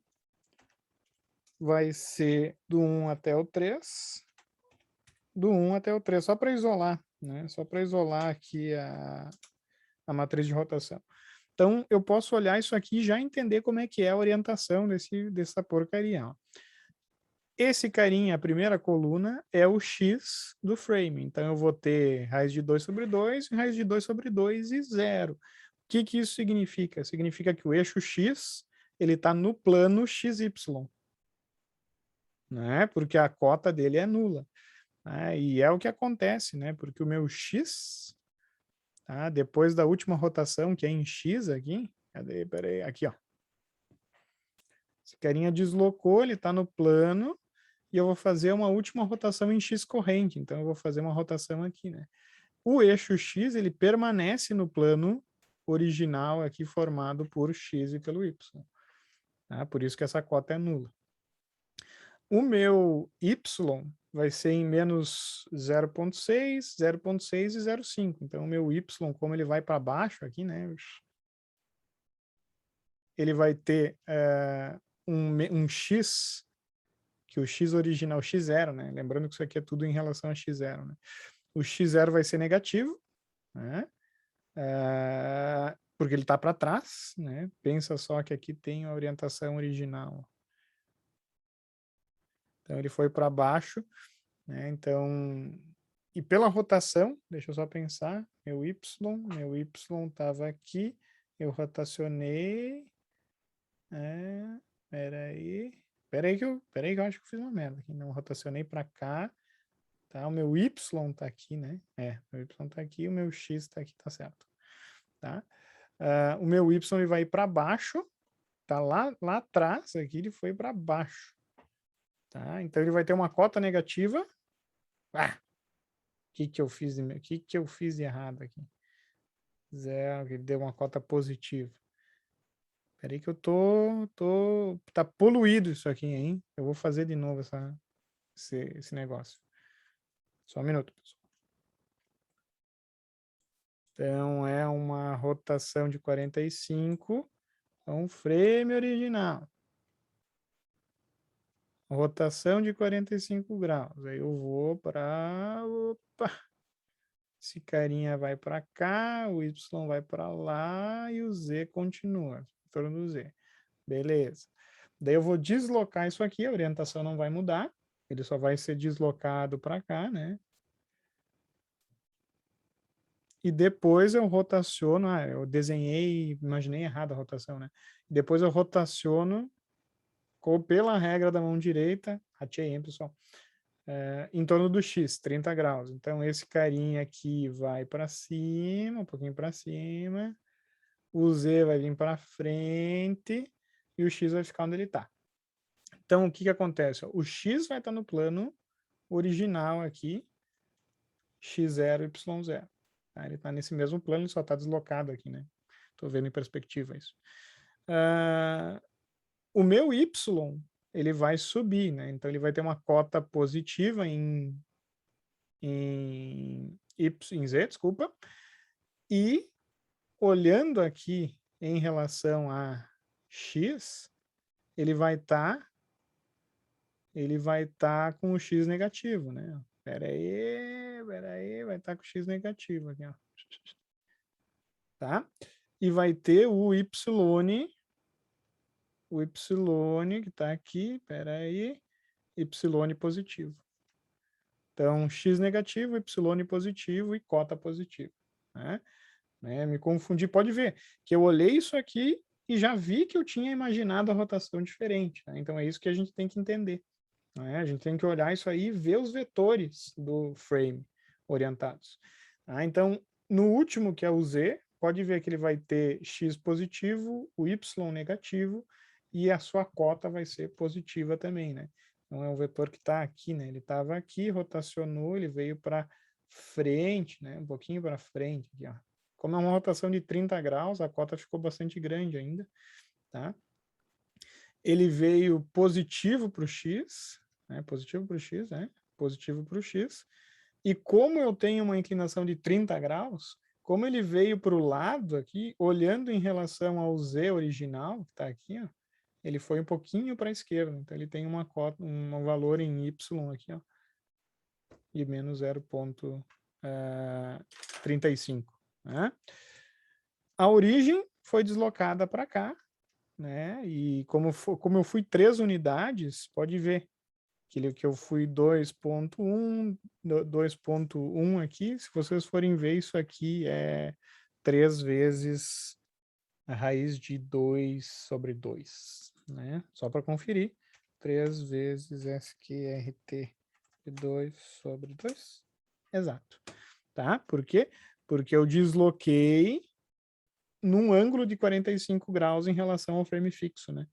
vai ser do 1 até o 3, do 1 até o 3, só para isolar, né? Só para isolar aqui a matriz de rotação. Então, eu posso olhar isso aqui e já entender como é que é a orientação dessa porcaria, ó. Esse carinha, a primeira coluna, é o X do frame. Então, eu vou ter raiz de 2 sobre 2, raiz de 2 sobre 2 e 0. O que isso significa? Significa que o eixo X ele está no plano XY, né? Porque a cota dele é nula. Né? E é o que acontece, né? Porque o meu X, tá? Depois da última rotação, que é em X aqui, cadê? Peraí, aqui, ó. Esse carinha deslocou, ele está no plano, e eu vou fazer uma última rotação em X corrente. Então, eu vou fazer uma rotação aqui, né? O eixo X, ele permanece no plano original aqui formado por X e pelo Y. Tá? Por isso que essa cota é nula. O meu Y vai ser em menos 0,6, 0,6 e 0,5. Então, o meu Y, como ele vai para baixo aqui, né? Ele vai ter um X, que o X original, X0, né? Lembrando que isso aqui é tudo em relação a X0, né? O X0 vai ser negativo, né? Porque ele está para trás, né? Pensa só que aqui tem a orientação original. Então, ele foi para baixo, né? Então, e pela rotação, deixa eu só pensar, meu Y estava aqui, eu rotacionei, peraí que eu acho que eu fiz uma merda aqui, não, rotacionei para cá, tá? O meu Y tá aqui, né? Meu Y tá aqui, o meu X tá aqui, tá certo, tá? O meu Y ele vai para baixo, tá lá atrás aqui, ele foi para baixo, tá? Então ele vai ter uma cota negativa. O que eu fiz de errado aqui? 0, ele deu uma cota positiva. Peraí que eu tá poluído isso aqui, hein? Eu vou fazer de novo esse negócio. Só um minuto, pessoal. Então, é uma rotação de 45, é um frame original. Rotação de 45 graus. Aí eu vou para... Opa! Esse carinha vai para cá, o Y vai para lá e o Z continua, em torno do Z. Beleza. Daí eu vou deslocar isso aqui, a orientação não vai mudar, ele só vai ser deslocado para cá, né? E depois eu rotaciono, eu desenhei, imaginei errado a rotação, né? Depois eu rotaciono pela regra da mão direita, ratei, hein, pessoal? em torno do X, 30 graus. Então, esse carinha aqui vai para cima, um pouquinho para cima, o Z vai vir para frente e o X vai ficar onde ele está. Então, o que acontece? O X vai estar no plano original aqui, X0, Y0. Tá? Ele está nesse mesmo plano, ele só está deslocado aqui, né? Estou vendo em perspectiva isso. O meu Y, ele vai subir, né? Então, ele vai ter uma cota positiva em Z, desculpa. E, olhando aqui em relação a X, ele vai estar com o X negativo, né? Espera aí, vai estar com o X negativo aqui, ó. Tá? E vai ter o Y que está aqui, espera aí, Y positivo. Então, X negativo, Y positivo e cota positiva. Né? Me confundi, pode ver que eu olhei isso aqui e já vi que eu tinha imaginado a rotação diferente. Né? Então, é isso que a gente tem que entender. Né? A gente tem que olhar isso aí e ver os vetores do frame orientados. Tá? Então, no último, que é o Z, pode ver que ele vai ter X positivo, o Y negativo, e a sua cota vai ser positiva também, né? Então, é um vetor que está aqui, né? Ele estava aqui, rotacionou, ele veio para frente, né? Um pouquinho para frente, aqui, ó. Como é uma rotação de 30 graus, a cota ficou bastante grande ainda, tá? Ele veio positivo para o X, né? Positivo para o X, né? Positivo para o X. E como eu tenho uma inclinação de 30 graus, como ele veio para o lado aqui, olhando em relação ao Z original, que está aqui, ó, ele foi um pouquinho para a esquerda. Então, ele tem uma cota, um valor em Y aqui, ó, de menos 0,35. Né? A origem foi deslocada para cá, né? E como eu fui 3 unidades, pode ver que eu fui 2.1 aqui. Se vocês forem ver, isso aqui é 3 vezes a raiz de 2 sobre 2, né? Só para conferir. 3 vezes SQRT de 2 sobre 2. Exato. Tá? Por quê? Porque eu desloquei num ângulo de 45 graus em relação ao frame fixo, né?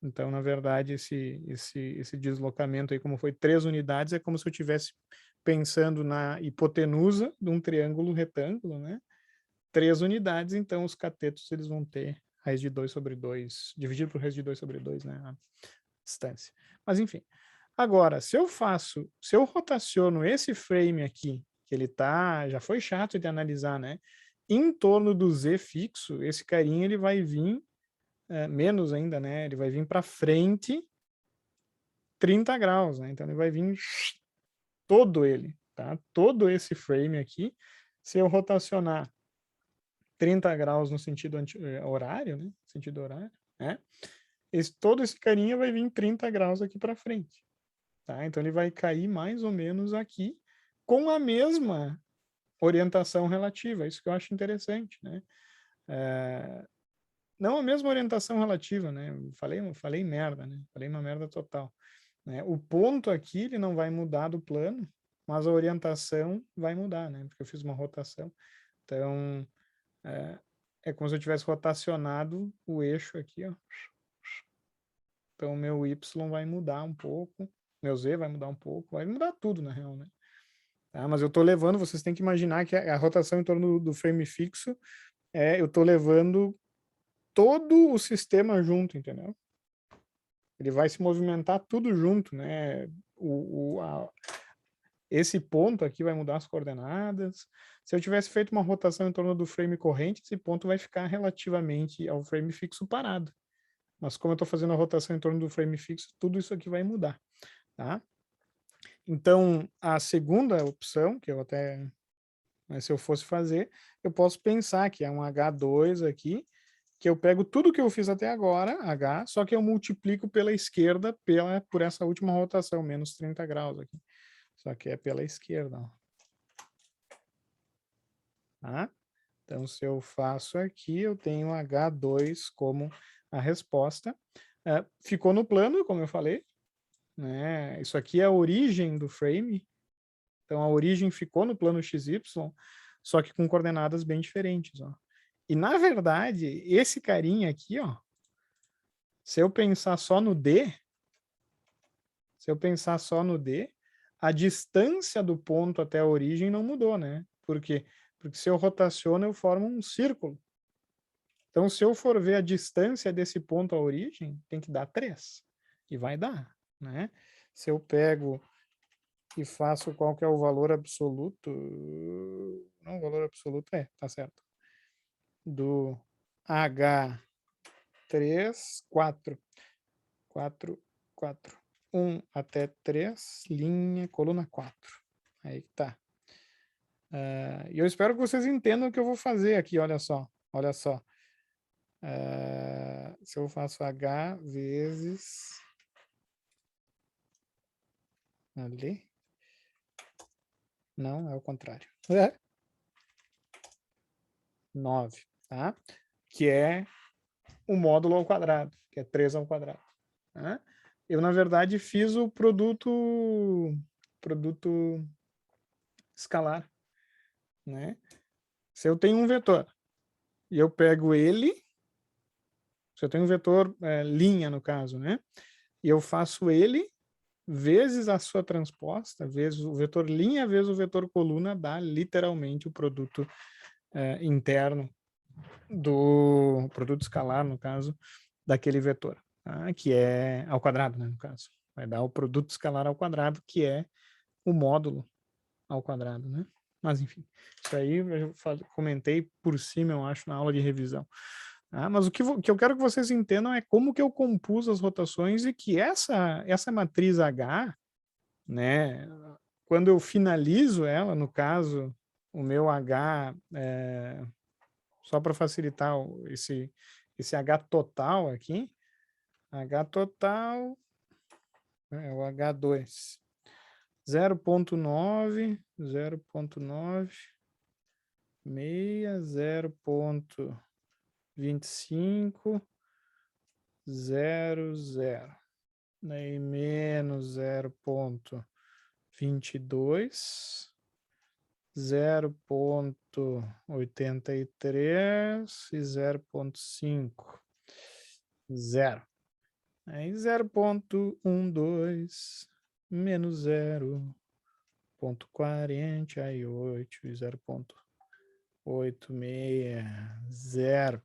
Então, na verdade, esse deslocamento aí, como foi 3 unidades, é como se eu estivesse pensando na hipotenusa de um triângulo retângulo, né? 3 unidades, então os catetos eles vão ter raiz de 2 sobre 2, dividido por raiz de 2 sobre 2, né? A distância. Mas, enfim. Agora, se eu rotaciono esse frame aqui, que ele tá, já foi chato de analisar, né? Em torno do Z fixo, esse carinha ele vai vir, menos ainda, né? Ele vai vir para frente 30 graus, né? Então ele vai vir todo ele, tá? Todo esse frame aqui, se eu rotacionar 30 graus no sentido horário, né? Sentido horário, né? Todo esse carinha vai vir 30 graus aqui para frente, tá? Então ele vai cair mais ou menos aqui com a mesma orientação relativa, isso que eu acho interessante, né? Não a mesma orientação relativa, né? Falei merda, né? Falei uma merda total. Né? O ponto aqui ele não vai mudar do plano, mas a orientação vai mudar, né? Porque eu fiz uma rotação. Então, é como se eu tivesse rotacionado o eixo aqui, ó. Então, meu Y vai mudar um pouco, meu Z vai mudar um pouco, vai mudar tudo, na real, né? Tá? Mas eu estou levando, vocês têm que imaginar que a rotação em torno do frame fixo, eu estou levando todo o sistema junto, entendeu? Ele vai se movimentar tudo junto, né? Esse ponto aqui vai mudar as coordenadas. Se eu tivesse feito uma rotação em torno do frame corrente, esse ponto vai ficar relativamente ao frame fixo parado. Mas como eu estou fazendo a rotação em torno do frame fixo, tudo isso aqui vai mudar, tá? Então, a segunda opção, que eu até, se eu fosse fazer, eu posso pensar que é um H2 aqui, que eu pego tudo que eu fiz até agora, H, só que eu multiplico pela esquerda por essa última rotação, menos 30 graus aqui. Só que é pela esquerda, ó. Tá? Então, se eu faço aqui, eu tenho H2 como a resposta. Ficou no plano, como eu falei, né? Isso aqui é a origem do frame. Então, a origem ficou no plano XY, só que com coordenadas bem diferentes, ó. E, na verdade, esse carinha aqui, ó, se eu pensar só no D, a distância do ponto até a origem não mudou, né? Por quê? Porque se eu rotaciono, eu formo um círculo. Então, se eu for ver a distância desse ponto à origem, tem que dar 3. E vai dar, né? Se eu pego e faço qual que é o valor absoluto... Não, o valor absoluto tá certo. Do H3, 4. 1 até 3, linha, coluna 4. Aí que tá. E eu espero que vocês entendam o que eu vou fazer aqui, olha só. Olha só. Se eu faço H vezes... Ali. Não, é o contrário. 9, tá? Que é o módulo ao quadrado, que é 3 ao quadrado. Tá? Eu, na verdade, fiz o produto escalar, né? Se eu tenho um vetor e eu pego ele, se eu tenho um vetor linha, no caso, né? E eu faço ele vezes a sua transposta, vezes o vetor linha, vezes o vetor coluna, dá literalmente o produto interno do produto escalar, no caso, daquele vetor, tá? Que é ao quadrado, né, no caso. Vai dar o produto escalar ao quadrado, que é o módulo ao quadrado, né? Mas, enfim, isso aí eu comentei por cima, eu acho, na aula de revisão. Mas o que eu quero que vocês entendam é como que eu compus as rotações e que essa matriz H, né, quando eu finalizo ela, no caso, o meu H, só para facilitar esse H total aqui, H total é o H2. 0.9, 0.9, 6, 0.25, 0, 0. Daí menos 0.22, 0.83 e 0.5. 0. Aí 0.12 menos 0.48 e 0.860.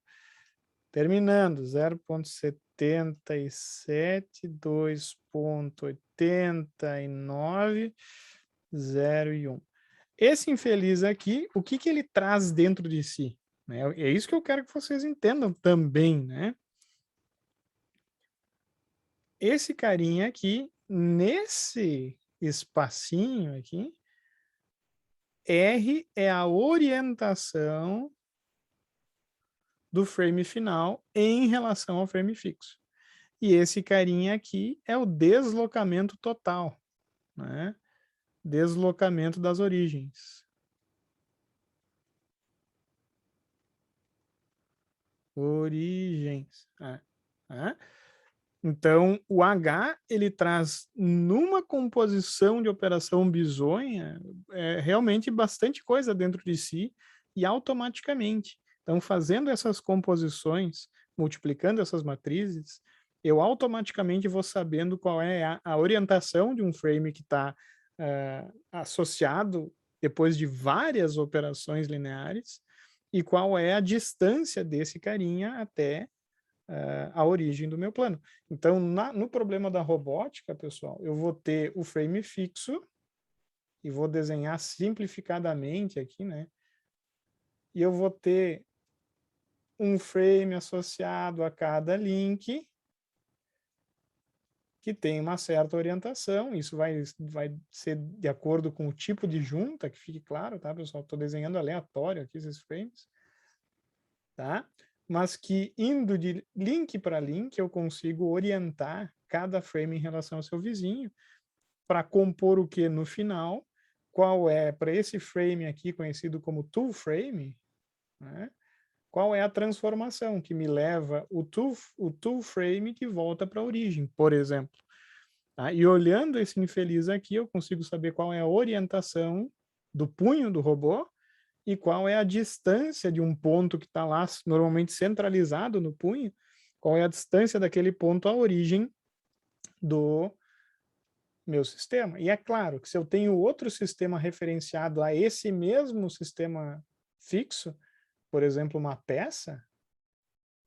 Terminando, 0.77, 2.89, 0 e 1. Esse infeliz aqui, o que ele traz dentro de si? É isso que eu quero que vocês entendam também, né? Esse carinha aqui, nesse espacinho aqui, R é a orientação do frame final em relação ao frame fixo. E esse carinha aqui é o deslocamento total, né? Deslocamento das origens. Origens. Então, o H, ele traz numa composição de operação bizonha realmente bastante coisa dentro de si e automaticamente. Então, fazendo essas composições, multiplicando essas matrizes, eu automaticamente vou sabendo qual é a orientação de um frame que está associado depois de várias operações lineares e qual é a distância desse carinha até a origem do meu plano. Então, no problema da robótica, pessoal, eu vou ter o frame fixo e vou desenhar simplificadamente aqui, né? E eu vou ter um frame associado a cada link que tem uma certa orientação. Isso vai ser de acordo com o tipo de junta, que fique claro, tá, pessoal? Estou desenhando aleatório aqui esses frames, tá? Mas que indo de link para link, eu consigo orientar cada frame em relação ao seu vizinho para compor o que no final, qual é, para esse frame aqui, conhecido como tool frame, né? Qual é a transformação que me leva o tool frame que volta para a origem, por exemplo. Tá? E olhando esse infeliz aqui, eu consigo saber qual é a orientação do punho do robô e qual é a distância de um ponto que está lá, normalmente centralizado no punho, qual é a distância daquele ponto à origem do meu sistema. E é claro que se eu tenho outro sistema referenciado a esse mesmo sistema fixo, por exemplo, uma peça,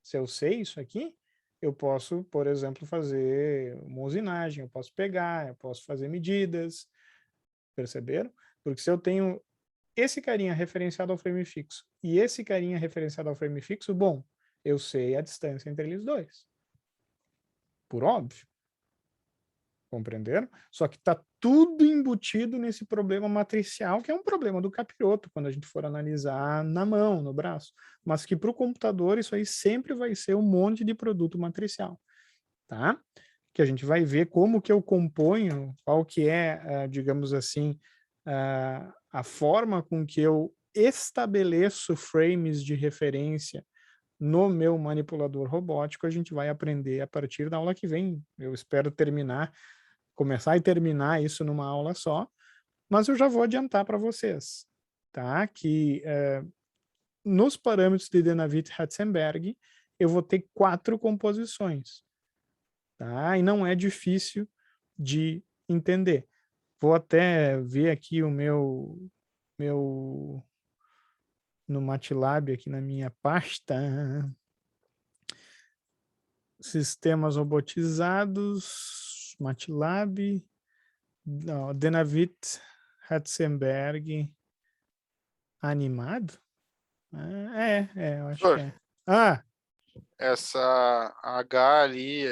se eu sei isso aqui, eu posso, por exemplo, fazer uma usinagem, eu posso pegar, eu posso fazer medidas, perceberam? Porque se eu tenho esse carinha referenciado ao frame fixo e esse carinha referenciado ao frame fixo, bom, eu sei a distância entre eles dois. Por óbvio. Compreenderam? Só que está tudo embutido nesse problema matricial, que é um problema do capiroto, quando a gente for analisar na mão, no braço. Mas que para o computador isso aí sempre vai ser um monte de produto matricial. Tá? Que a gente vai ver como que eu componho, qual que é, digamos assim, a forma com que eu estabeleço frames de referência no meu manipulador robótico. A gente vai aprender a partir da aula que vem. Eu espero começar e terminar isso numa aula só, mas eu já vou adiantar para vocês, tá? Que nos parâmetros de Dynavit-Ratzenberg eu vou ter 4 composições, tá? E não é difícil de entender. Vou até ver aqui o meu no MATLAB aqui na minha pasta. Sistemas robotizados, MATLAB, Dynavit Ratzenberg animado? Eu acho que Professor, é. Ah, essa H ali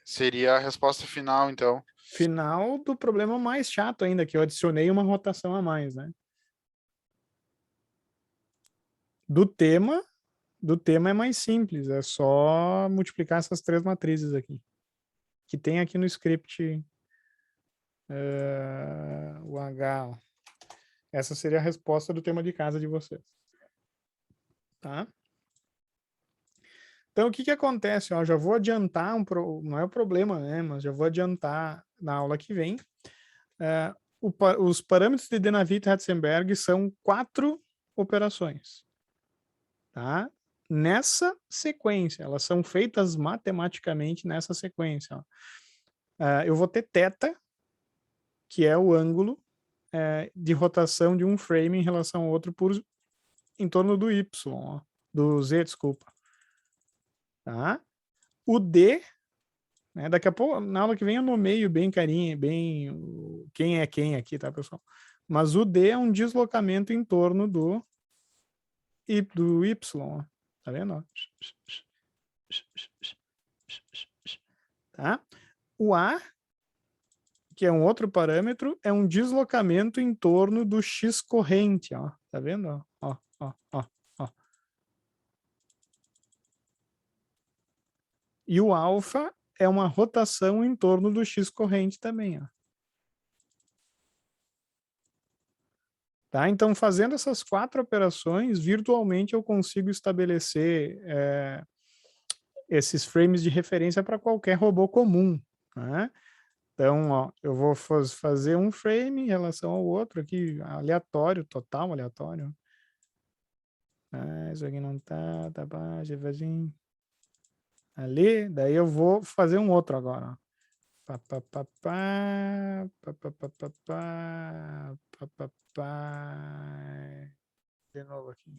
seria a resposta final, então. final do problema mais chato ainda, que eu adicionei uma rotação a mais, né? Do tema é mais simples, é só multiplicar essas 3 matrizes aqui, que tem aqui no script o H. Ó. Essa seria a resposta do tema de casa de vocês. Tá? Então, o que que acontece? Ó, já vou adiantar, não é o problema, né? Mas já vou adiantar na aula que vem. Os parâmetros de Dynavit-Ratzenberg são 4 operações. Tá? Nessa sequência, elas são feitas matematicamente nessa sequência. Ó. Eu vou ter θ, que é o ângulo de rotação de um frame em relação ao outro em torno do Y, ó, do Z, desculpa. Tá? O D, né, daqui a pouco, na aula que vem eu nomeio bem carinho, bem quem é quem aqui, tá, pessoal? Mas o D é um deslocamento em torno do Y, ó. Tá vendo? Ó? Tá? O A, que é um outro parâmetro, é um deslocamento em torno do X corrente, ó. Tá vendo? Ó, ó, ó, ó. E o alfa é uma rotação em torno do X corrente também, ó. Tá? Então, fazendo essas 4 operações, virtualmente eu consigo estabelecer esses frames de referência para qualquer robô comum. Né? Então, ó, eu vou fazer um frame em relação ao outro aqui, aleatório, total aleatório. Isso aqui não tá baixo, devagarzinho. Ali, daí eu vou fazer um outro agora. Ó. De novo aqui.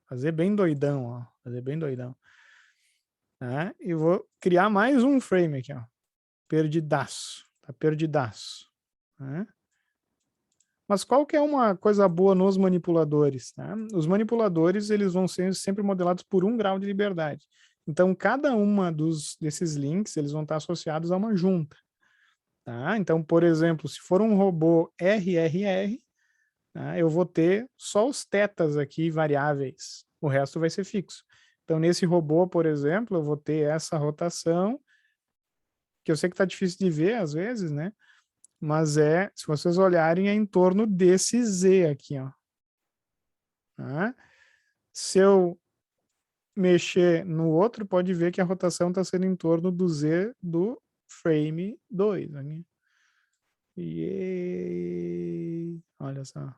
Fazer bem doidão, ó. Fazer bem doidão. Tá? E vou criar mais um frame aqui, ó. Perdidaço. Tá perdidaço. Tá? Mas qual que é uma coisa boa nos manipuladores? Tá? Os manipuladores, eles vão ser sempre modelados por 1 grau de liberdade. Então, cada uma desses links, eles vão estar associados a uma junta. Tá? Então, por exemplo, se for um robô RRR, tá? Eu vou ter só os tetas aqui variáveis. O resto vai ser fixo. Então, nesse robô, por exemplo, eu vou ter essa rotação, que eu sei que está difícil de ver às vezes, né? Mas se vocês olharem, é em torno desse Z aqui, ó. Tá? Se eu mexer no outro, pode ver que a rotação está sendo em torno do Z do frame 2. Aqui. E olha só.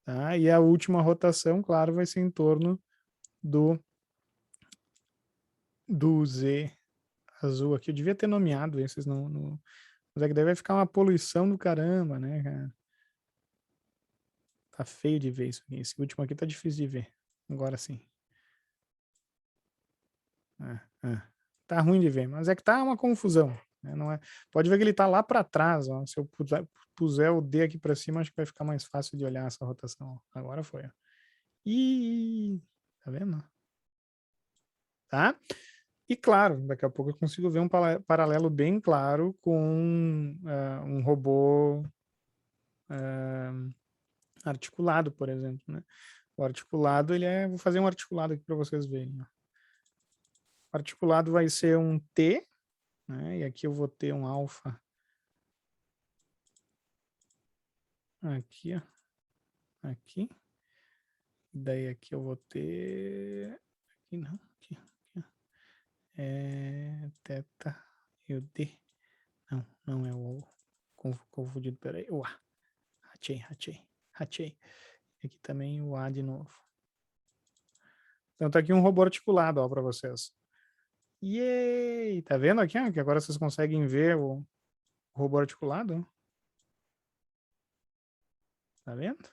Tá? E a última rotação, claro, vai ser em torno do Z azul aqui. Eu devia ter nomeado esses no... Mas é que daí vai ficar uma poluição do caramba, né, cara? Tá feio de ver isso aqui. Esse último aqui tá difícil de ver. Agora sim. Tá ruim de ver, mas é que tá uma confusão. Né? Não é... Pode ver que ele tá lá para trás. Ó. Se eu puser o D aqui para cima, acho que vai ficar mais fácil de olhar essa rotação. Ó. Agora foi. Ó. Ih, tá vendo? Tá? E claro, daqui a pouco eu consigo ver um paralelo bem claro com um robô articulado, por exemplo. Né? O articulado, ele é... Vou fazer um articulado aqui para vocês verem. Ó. O articulado vai ser um T, né? E aqui eu vou ter um alfa. Aqui, ó. Aqui. Daí aqui eu vou ter... Aqui não. Aqui. Teta e o D. Não é o confundido. Peraí. O A. Rachei. Aqui também o A de novo. Então tá aqui um robô articulado, ó, para vocês. Yay! Tá vendo aqui, ó, que agora vocês conseguem ver o robô articulado? Tá vendo?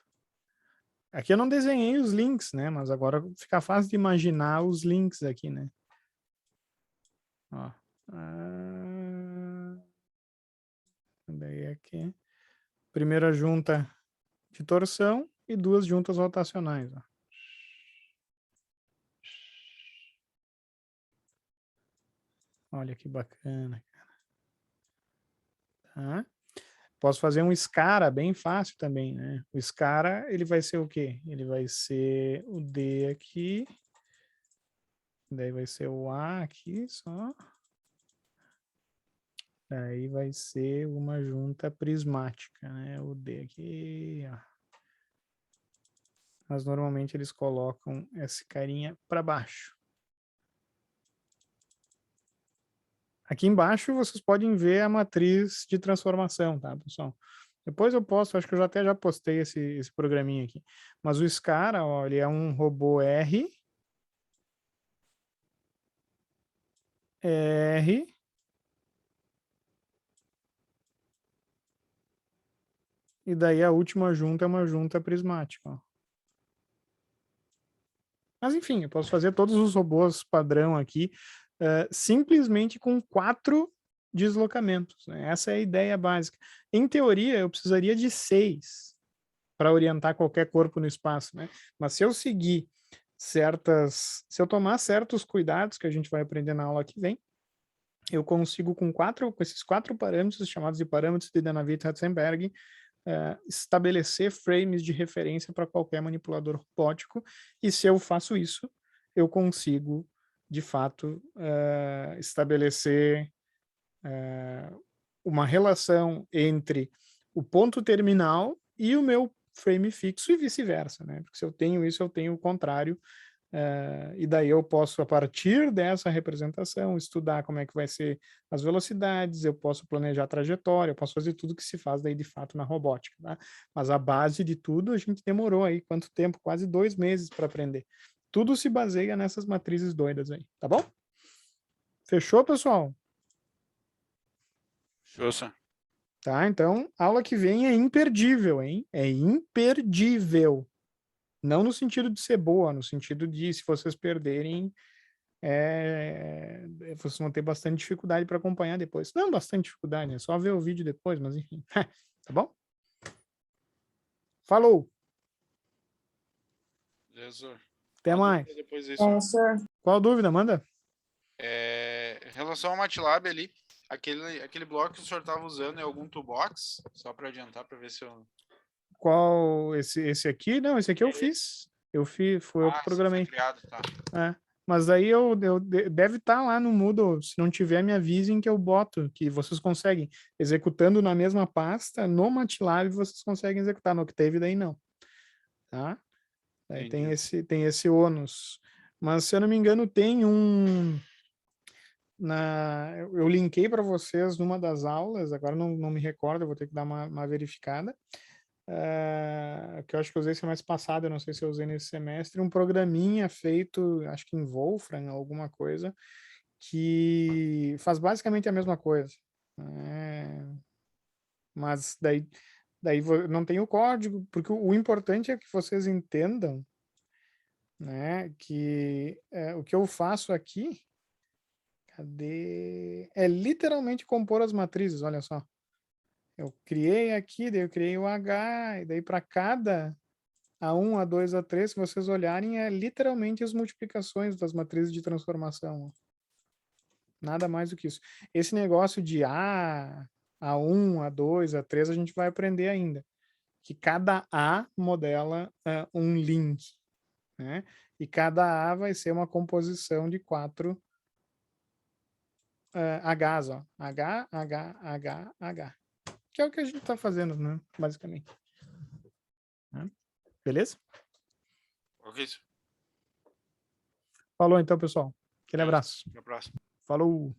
Aqui eu não desenhei os links, né? Mas agora fica fácil de imaginar os links aqui, né? Ó. Daí aqui. Primeira junta de torção e duas juntas rotacionais. Ó. Olha que bacana, cara. Tá? Posso fazer um SCARA bem fácil também, né? O SCARA, ele vai ser o quê? Ele vai ser o D aqui. Daí vai ser o A aqui só. Daí vai ser uma junta prismática, né? O D aqui, ó. Mas normalmente eles colocam esse carinha para baixo. Aqui embaixo vocês podem ver a matriz de transformação, tá, pessoal? Depois eu posto, acho que eu até já postei esse programinha aqui. Mas o SCARA, ó, ele é um robô R. E daí a última junta é uma junta prismática, ó. Mas enfim, eu posso fazer todos os robôs padrão aqui, simplesmente com 4 deslocamentos. Né? Essa é a ideia básica. Em teoria, eu precisaria de 6 para orientar qualquer corpo no espaço. Né? Mas se eu seguir se eu tomar certos cuidados que a gente vai aprender na aula que vem, eu consigo com esses 4 parâmetros, chamados de parâmetros de Danavitt-Ratzenberg, estabelecer frames de referência para qualquer manipulador robótico, e se eu faço isso, eu consigo, de fato, estabelecer uma relação entre o ponto terminal e o meu frame fixo e vice-versa, né? Porque se eu tenho isso, eu tenho o contrário, e daí eu posso, a partir dessa representação, estudar como é que vai ser as velocidades, eu posso planejar a trajetória, eu posso fazer tudo que se faz daí de fato na robótica, tá? Mas a base de tudo a gente demorou aí, quanto tempo? Quase 2 meses para aprender. Tudo se baseia nessas matrizes doidas aí, tá bom? Fechou, pessoal? Fechou, senhor. Tá, então, aula que vem é imperdível, hein? É imperdível. Não no sentido de ser boa, no sentido de, se vocês perderem, vocês vão ter bastante dificuldade para acompanhar depois. Não bastante dificuldade, é só ver o vídeo depois, mas enfim. Tá bom? Falou! Beleza. Até mais. Depois disso. Senhor. Qual dúvida? Manda. Em relação ao MATLAB ali, aquele bloco que o senhor estava usando é algum toolbox? Só para adiantar, para ver se eu... Qual? Esse aqui? Não, esse aqui eu fiz. Foi eu que programei. Foi criado, tá. Mas aí deve estar lá no Moodle. Se não tiver, me avisem que eu boto, que vocês conseguem. Executando na mesma pasta, no MATLAB vocês conseguem executar. No Octave daí não. Tá? Daí tem esse ônus. Mas, se eu não me engano, tem eu linkei para vocês numa das aulas, agora não me recordo, eu vou ter que dar uma verificada, que eu acho que eu usei semestre passado, eu não sei se eu usei nesse semestre, um programinha feito, acho que em Wolfram, alguma coisa, que faz basicamente a mesma coisa, né? Mas daí não tem o código, porque o importante é que vocês entendam, né, que o que eu faço aqui, cadê? É literalmente compor as matrizes, olha só. Eu criei aqui, daí eu criei o H, e daí para cada A1, A2, A3, se vocês olharem, é literalmente as multiplicações das matrizes de transformação. Nada mais do que isso. Esse negócio de A1, A2, A3, a gente vai aprender ainda. Que cada A modela um link, né? E cada A vai ser uma composição de 4 Hs, ó. H, H, H, H. Que é o que a gente está fazendo, né? Basicamente. Né? Beleza? Ok. Falou então, pessoal. Aquele abraço. Até a próxima. Falou!